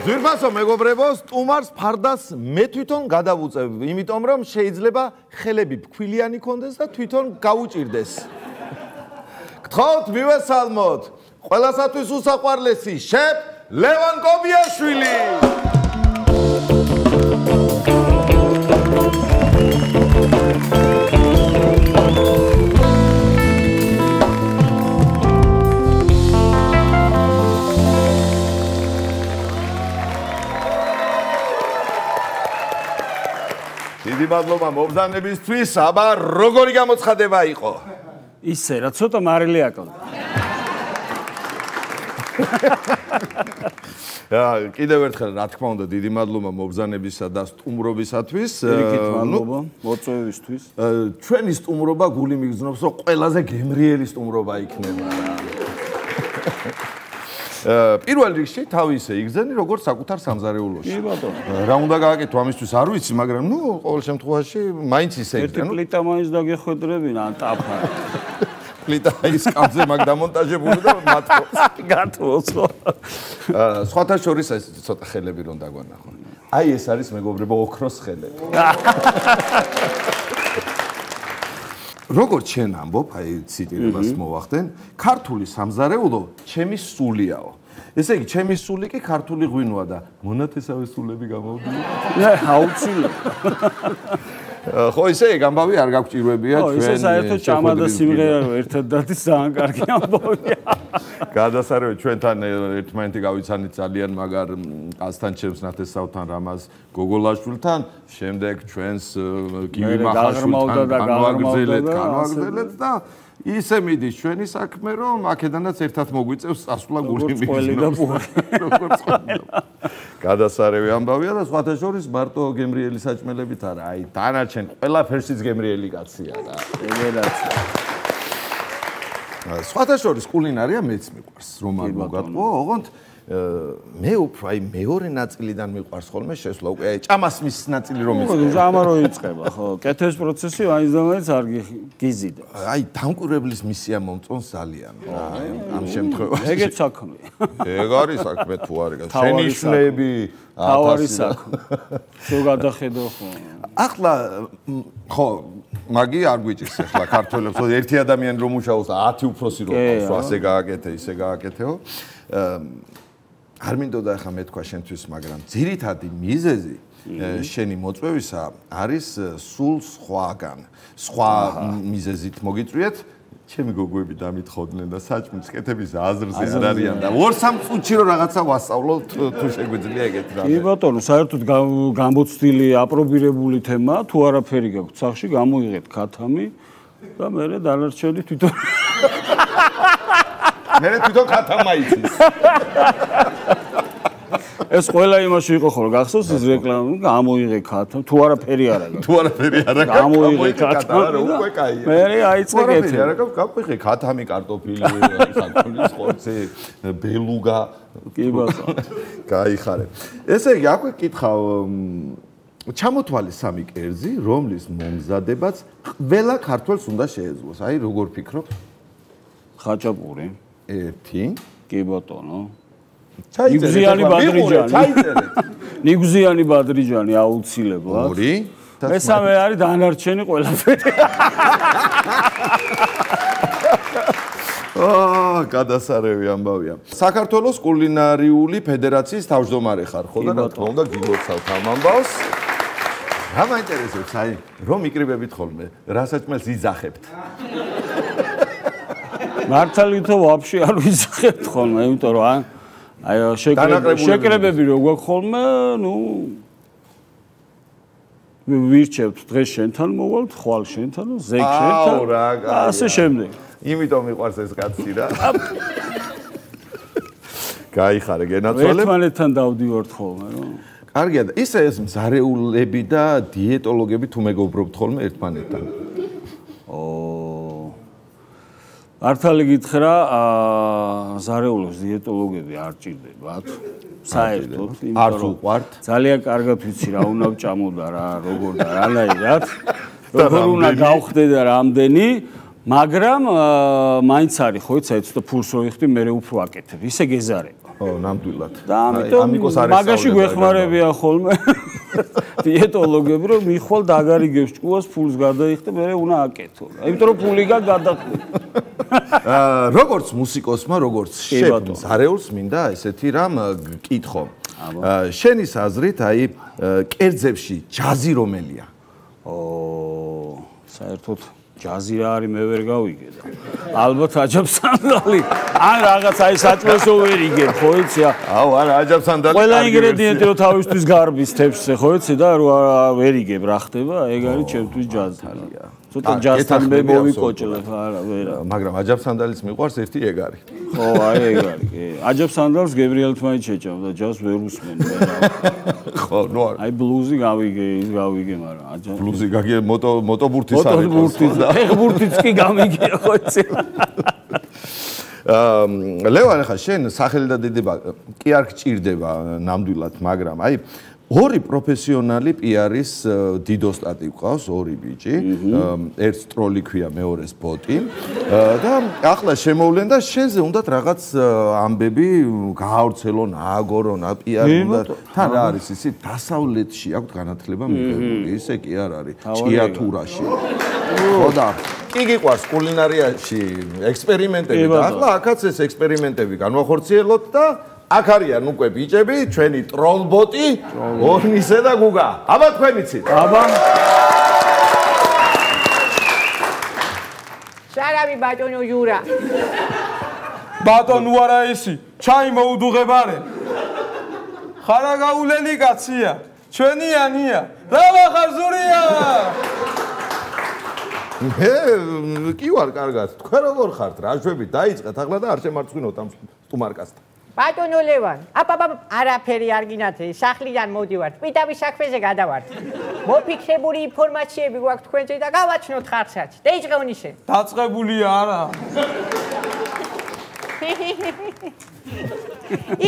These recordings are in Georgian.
ძვირფასო მეგობრებო, სტუმარს ფარდას მე თვითონ გადავუწევ, იმიტომ რომ შეიძლება ხელები ფქვილიანი კონდეს და თვითონ გაუჭირდეს. გთხოვთ მივესალმოთ ყველასათვის უსაყვარლესი შეფ ლევან კობიაშვილი. დიდი მადლობა მობრძანებისთვის, აბა როგორი გამოცხადება იყო? ისე რა ცოტა მარილი აკლდა. კიდევ ერთხელ რა თქმა უნდა დიდი მადლობა მობრძანებისა და სტუმრობისათვის. პირიქით მადლობა მოწვევისთვის. ჩვენი სტუმრობა გული მიგრძნობს, რომ ყველაზე გემრიელი სტუმრობა იქნება. პირველ რიგში თავისე იგზენი როგორც საკუთარ სამზარეულოში. კი ბატონო. რა უნდა გააკეთო ამისთვის არ ვიცი, მაგრამ ნუ ყოველ შემთხვევაში მაინც ისე ერთი პლიტა მაინც დაგეხვედრებინა ან ტაფა. პლიტა ის კამზე მაგ დამონტაჟებული და მათქოს. გათხოვს ხო? სხვათა შორის ეს ცოტა ხელები რომ დაგვანახო. აი ეს არის მეგობრებო ოქროს ხელები. როგორც შენ ამბობ, აი ციტირებას მოვახდენ, ქართული სამზარეულო ჩემი სულიაო. ესე იგი, ჩემი სული კი ქართული ღვინოა და მონათესავე სულები გამოვიდნენ. აუცილებლად. ხო, ისე გამბავი არ გაგვჭირვებია ჩვენ. ისე საერთოდ ჭამა და სიმღერა რომ ერთად დადის ძალიან კარგი ამბავია. გადასარევი ჩვენთან ერთმანეთი გავიცანით ძალიან მაგარ კაცთან ჩემს ნათესავთან რამაზ გოგოლაშვილთან, შემდეგ ჩვენს გივი მახაშვილთან განვაგრძელეთ და ისე მიდის ჩვენი საქმე რომ აქედანაც ერთად მოგვიწევს წასვლა გული მიგზნობს. გადასარევი ამბავია და სხვათა შორის მარტო გემრიელი საჭმელებით არა, აი დანარჩენ ყველაფერსიც გემრიელი კაცია რა. ეგერაცია. სხვათა შორის კულინარია მეც მიყვარს, რომ არ მოგატყო, ოღონდ მე უფრო აი მეორე ნაწილიდან მიყვარს ხოლმე შესვლა, უკვე აი ჭამასმის ნაწილი რომ იწყება. ჭამა რო იწყება, ხო, კეთების პროცესი მაინც და მაინც არ გიზიდა. აი დამკვირვებლის მისია მომწონს ძალიან რა, ამ შემთხვევაში. ეგეც საქმეა. ეგ არის საქმე თუ არის, შენიშვნები, თავარი საქმე. შო გადახედო ხო. ახლა ხო მაგი არ გვიჭირს ახლა ქართველებს ერთი ადამიანი რომ მუშაობს 10 უფროსი რომ ყავს ასე გააკეთე ისე გააკეთეო არ მინდოდა ახლა მეთქვა შენთვის მაგრამ ძირითადი მიზეზი შენი მოწვევისა არის სულ სხვა მიზეზით მოგიწვიეთ ჩემი გოგოები დამითხოვდნენ და საჭმლის კეთების აზრზე არ არიან და 2-3 წუთში რომ რაღაცა ვასწავლოთ თუ შეგვიძლია ეგეთ რამე. კი ბატონო, საერთოდ გამოცდილი, აპრობირებული თემა, თუ არაფერი გაქვთ სახში, გამოიღეთ ქათამი და მე დანარჩენი თვითონ მე თვითონ ქათამა იცის. ეს ყველა იმაში იყო ხოლმე გახსოვს ის რეკლამა გამოიღე ქათამ თუ არაფერი არა გაქვს თუ არაფერი არა გაქვს გამოიღე ქათამ უკვე კაია მე აიწყე კეთილი არა გაქვს გაყვიხე ქათამი კარტოფილი საკულის ხორცი ბელუგა კი ბატონო გაიხარე ესე იგი აქვე კითხავ ჩამოთვალე სამი კერძი რომლის მომზადებაც ყველა ქართველს უნდა შეეძლოს აი როგორ ფიქრობ ხაჭაპური ერთი კი ბატონო ნიგზიანი ბადრიჯანი. ნიგზიანი ბადრიჯანი აუცილებლად. ორი. მესამე არის დანარჩენი ყველაფერი. გადასარევი ამბავია. საქართველოს კულინარიული ფედერაციის თავმჯდომარე ხარ, ხო და რა თქმა უნდა გილოცავთ ამ ამბავს. რა მაინტერესებს, აი, რომ იკრიბებით ხოლმე, რა საჭმელს იძახებთ? მართალითო ვაფშე არ ვიძახებთ ხოლმე, იმიტომ რომ აი შეკრებები რო გვაქვს ხოლმე, ნუ ვირჩევთ დღეს შენთან მოვალთ, ხვალ შენთან, ზეგ შენთან. ასე შემდეგ. იმიტომ მიყვარს ეს კაცი რა. გაიხარე გენაცვალებ. ერთმანეთთან დავდივართ ხოლმე, რა. კარგია და ისე ეს მზარეულები და დიეტოლოგები თუ მეგობრობთ ხოლმე ერთმანეთთან. მართალი გითხრა, ზარეულოს დიეტოლოგები არ ჭირდებათ. საერთოდ, არ უყვართ. ძალიან კარგად ვიცი რა უნდა ვჭამო და რა, როგორ და რანაირად. როგორ უნდა გავხდე და რამდენი, მაგრამ მაინც არის ხო იცი ცოტა ფულს რო იხდი მე უფრო აკეთებ ისე გეზარება ო ნამდვილად და ამიტომ მაგაში გვეხმარებიან ხოლმე დიეტოლოგები რომ მიხვალ დაგარიგებს ჭკუას ფულს გადაიხდე მე უნდა აკეთო იმიტომ რომ ფული გადახდი როგორც მუსიკოსმა როგორც შეფს არეულს მინდა ესეთი რამ გკითხო შენის აზრით აი კერძებში ჯაზი რომელია საერთოდ ჯაზი რა არის მე ვერ გავიგე და ალბათ აჯაბსანდალი ან რაღაც აი საჭმელსო ვერ იგებ ხო იცი აუ არა აჯაბსანდალი ყველა ინგრედიენტი რო თავისთვის გარბის თევზზე ხო იცი და ვერ იგებ რა ხდება ეგ არის ჩემთვის ჯაზია ცოტა ჯაზთან მე მოვიკოჭლებ არა ვერა მაგრამ აჯაბსანდალის მიყვარს ერთი ეგ არის ხო აი ეგ არის კი აჯაბსანდალს გებრიელ თმაიც შეჭამდა ჯაზს ვერ უსმენ ხო ნუ არა აი ბლუზი გავიგე მაგრამ ბლუზი გაგე მოтобურთის არის მოтобურთის ფეხბურთიც კი გამიგია ხო იცი ლევან ახლა შენ სახელი და დიდება კი არ გჭირდება ნამდვილად მაგრამ აი ორი პროფესიონალი პიარის დიდოსტატი ყავს ორი ბიჭი ერთს ტროლი ქვია მეორეს ბოტი და ახლა შემოვლენ და შენზე უნდათ რაღაც ამბები გაავრცელონ ააგორონ პიარი უნდა თან რა არის ისი დასავლეთში აქვს განათლება მიღებული ისე კი არ არის ჭიათურაში ხო და კი გიყვარს კულინარიაში ექსპერიმენტები და ახლა აქაც ეს ექსპერიმენტები განვახორციელოთ და აქ არიან უკვე ბიჭები, ჩვენი ტროლბოტი, ორნისე და გუგა. აბა თქვენიცით. აბა. სალამი ბატონო ჟურა. ბატონო არა ისი, ჩაი მოუდუღებარე. ხარა გაულელი კაცია, ჩვენიანია. რა ვახარ ზურია? კი ვარ კარგად. თქვენ როგორ ხართ? რა შვებით დაიწყეთ ახლა და არ შემარცხინოთ ამ სტუმარკასთან. ბატონო ლევან, აბა არაფერი არ გინათე, სახლიდან მოდივართ, პიტავის საქმეზე გადავართ. მოფიქსებული ინფორმაციები გვაქვს თქვენზე და გავაჩნოთ ხარცაც. დაიწყევნ ისე. დაწყებულია არა.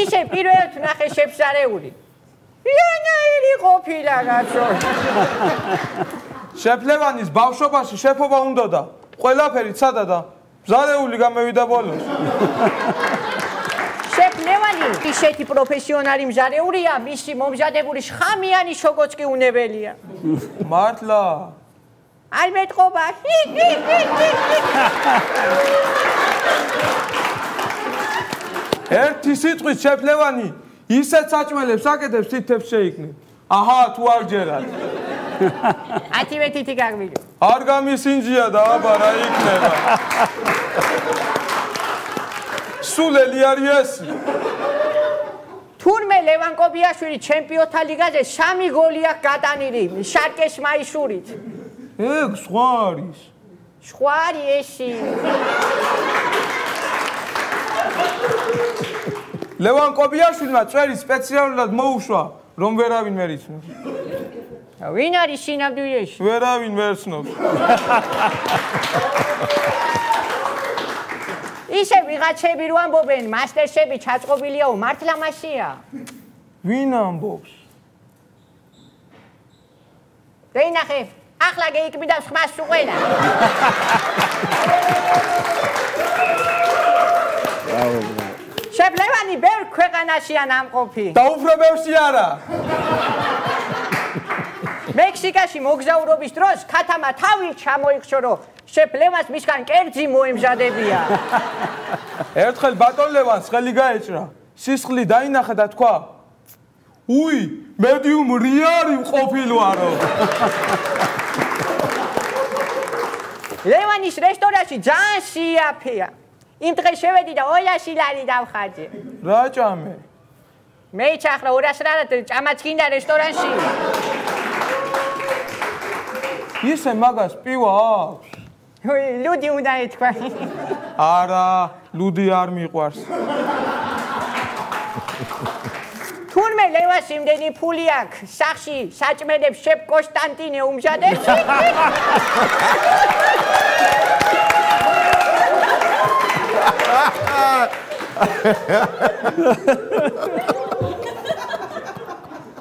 ისე პირველად ნახე შეფსარეული. იანაირი ყოფილა კაცო. შეფლევანის ბავშვობაში შეფობა უნდოდა. ყველაფერი ცადა და მზარეული გამევიდა ბოლოს. შეფლევანი ისეთი პროფესიონალი მზარეულია, მისი მომზადებული შხამიანი შოკოც კი უნებელია. მართლა? არ მეტყობა. ერთი სიტყვით შეფლევანი ისეთ საჭმელებს აკეთებს თითებს შეიკნი. აჰა, თუ არ ჯერათ. ათივე თითი გაგვიგე. არ გამისინჯია და აბა რა იქნება. სულელი არის ეს. თურმე ლევან კობიაშვილი ჩემპიონთა ლიგაზე 3 გოლი აქვს გატანილი შარკეს მაისურით. ეგ სხვა არის. სხვა არის ესი. ლევან კობიაშვილმა წვერი სპეციალურად მოუშვა, რომ ვერავინ ვერ იცნობს. ვინ არის სინამდვილეში? ვერავინ ვერ ცნობს. ისე ვიღაცები რო ამბობენ, მასტერშები ჩაწყობილიაო, მართლა მასია? ვინ ამბობს? დაინახე, ახლა გეიკბიდავს ხმას თუ ყველა. შეფლევანი ბევრ ქვეყანაშია ნამყოფი. და უფრო ბევრში არა. მექსიკაში მოგზაურობის დროს ქათამა თავი ჩამოიხშო, რომ შეფლევანს მისგან კერძი მოემზადებია. ერთხელ ბატონ ლევანს ხელი გაეჭრა. სისხლი დაინახა და თქვა: უი, მედიუმ რიარი ყოფილვარო. ლევანის რესტორანში ძალიან სიაფეა. იმ დღეს შევედი და 200 ლარი დავხარჯე. რა ჭამე? მეც ახლა 200 ლარად ჭამაც გინდა რესტორანში. ისე მაგას პივა აქვს? ლუდი უნდა ეთქვა. არა, ლუდი არ მიყვარს. თურმე ლევას იმდენი ფული აქვს, სახში საჭმელებს შეფ კონსტანტინე უმზადებს.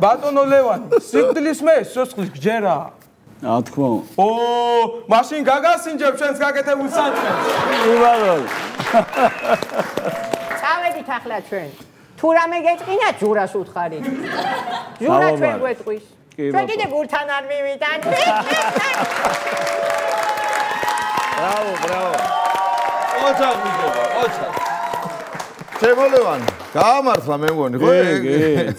ბატონო ლევანი, სიკვდილის მე სოცხლის გჯერა. რა თქმა უნდა. ო, მაშინ გაგასინჯებ ჩვენს გაკეთებულ საჭმელს. იბალო. წავედით ახლა ჩვენ. თუ რამე გეჭყინა ჯურას უთხარი. ჯურა ჩვენ გვეტყვის. ჩვენ კიდე გურთან არ მივიდან. ბრავო. ოჩახ მიგება, ოჩახ. შემოლევან, გაამართლა მე მგონი, ხო?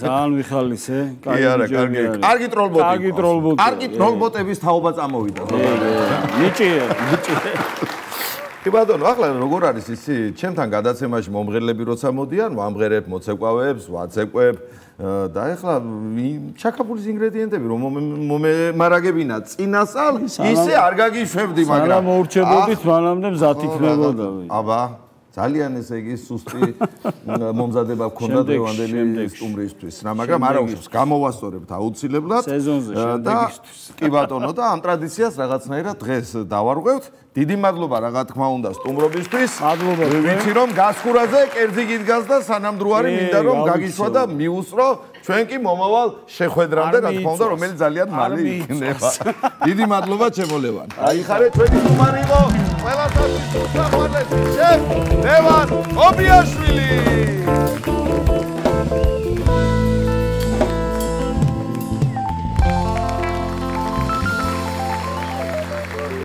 ძალიან ვიხალისე. კი არა, კარგი ტროლბოტი. კარგი ტროლბოტების თაობა წამოვიდა. ნიჭიერ. კი ბატონო, ახლა როგორ არის ისი? ჩემთან გადაცემაში მომღერლები როცა მოდიან, ვამღერებ მოცეკვავებს, ვაცეკვებ და ახლა ჩაკაპულის ინგრედიენტები რომ მომემარაგებინა წინასწარ, ისე არ გაგიშვებდი, მაგრამ სანამ მოურჩებოდით, მანამდე მზად იქნებოდა. აბა ძალიან ესე იგი სუსტი მომზადება გქონდა დღევანდელი სტუმრისთვის, მაგრამ არა უშავს გამოვასწორებთ აუცილებლად და კი ბატონო და ამ ტრადიციას რაღაცნაირად დღეს დავარღვევთ. დიდი მადლობა რა თქმა უნდა სტუმრობისთვის. მადლობა. ვიცი რომ გასხურაზე კერძი გიდგას და სანამ დროარი მინდა რომ გაგიშვა და მიუსწრო ჩვენ კი მომავალ შეხვედრამდე რა თქმა უნდა რომელიც ძალიან მალე იქნება. დიდი მადლობა ჩემოლევან. აიხარე ჩვენი სტუმარი იყო ყველასთვის უსახვალესი შენ ლევან ობიაშვილი.